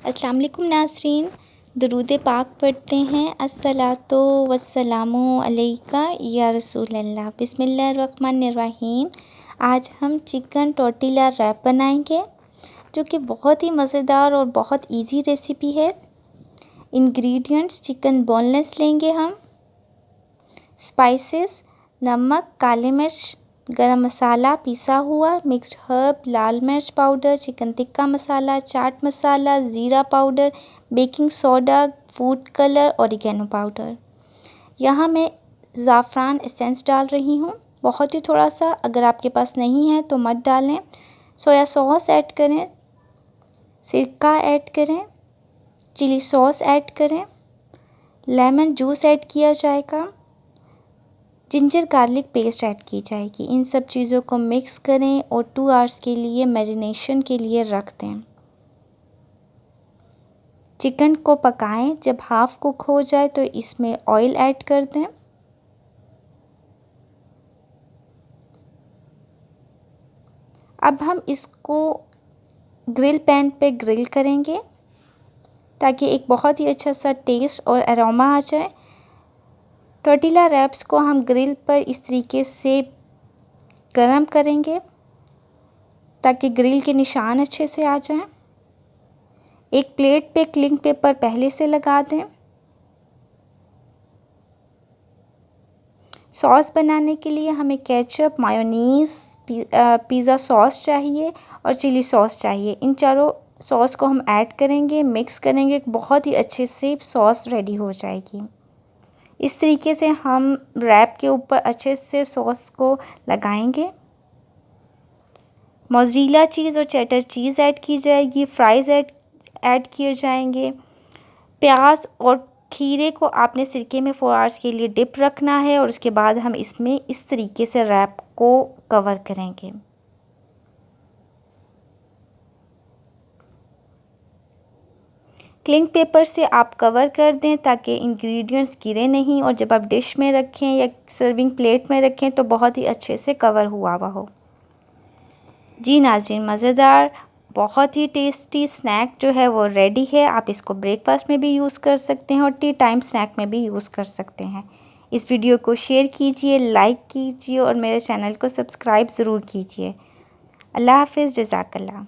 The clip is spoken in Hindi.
अस्सलाम वालेकुम नाज़रीन, दुरूद पाक पढ़ते हैं। अस्सलातो वस्सलामु अलैका या रसूल अल्लाह। बिस्मिल्लाहिर्रहमानिर्रहीम। आज हम चिकन टोर्टिला रैप बनाएंगे, जो कि बहुत ही मज़ेदार और बहुत इजी रेसिपी है। इंग्रेडिएंट्स: चिकन बोनलेस लेंगे हम, स्पाइसेस नमक, काली मिर्च, गरम मसाला पिसा हुआ, मिक्स्ड हर्ब, लाल मिर्च पाउडर, चिकन टिक्का मसाला, चाट मसाला, ज़ीरा powder, baking soda, food colour, oregano powder. यहाँ मैं ज़ाफ़रान एसेंस डाल रही हूँ, बहुत ही थोड़ा सा। अगर आपके पास नहीं है तो मत डालें। सोया सॉस ऐड करें, सिरका ऐड करें, चिली सॉस ऐड करें, लेमन जूस ऐड किया जाएगा, जिंजर गार्लिक पेस्ट ऐड की जाएगी। इन सब चीज़ों को मिक्स करें और 2 आवर्स के लिए मैरिनेशन के लिए रख दें। चिकन को पकाएं, जब हाफ कुक हो जाए तो इसमें ऑयल ऐड कर दें। अब हम इसको ग्रिल पैन पे ग्रिल करेंगे ताकि एक बहुत ही अच्छा सा टेस्ट और अरोमा आ जाए। टोर्टिला रैप्स को हम ग्रिल पर इस तरीके से गरम करेंगे ताकि ग्रिल के निशान अच्छे से आ जाएं। एक प्लेट पे क्लिंग पेपर पहले से लगा दें। सॉस बनाने के लिए हमें केचप, मायोनीज़, पिज़्ज़ा सॉस चाहिए और चिली सॉस चाहिए। इन चारों सॉस को हम ऐड करेंगे, मिक्स करेंगे, बहुत ही अच्छे से सॉस रेडी हो जाएगी। इस तरीके से हम रैप के ऊपर अच्छे से सॉस को लगाएंगे। मोज़रेला चीज़ और चेडर चीज़ ऐड की जाएगी, फ्राइज़ ऐड किए जाएंगे। प्याज और खीरे को आपने सिरके में 4 आवर्स के लिए डिप रखना है और उसके बाद हम इसमें इस तरीके से रैप को कवर करेंगे। क्लिंग पेपर से आप कवर कर दें ताकि इंग्रेडिएंट्स गिरे नहीं, और जब आप डिश में रखें या सर्विंग प्लेट में रखें तो बहुत ही अच्छे से कवर हुआ हो। जी नाज़रीन, मज़ेदार बहुत ही टेस्टी स्नैक जो है वो रेडी है। आप इसको ब्रेकफास्ट में भी यूज़ कर सकते हैं और टी टाइम स्नैक में भी यूज़ कर सकते हैं। इस वीडियो को शेयर कीजिए, लाइक कीजिए और मेरे चैनल को सब्सक्राइब ज़रूर कीजिए। अल्लाह हाफ़िज़, जज़ाकल्लाह।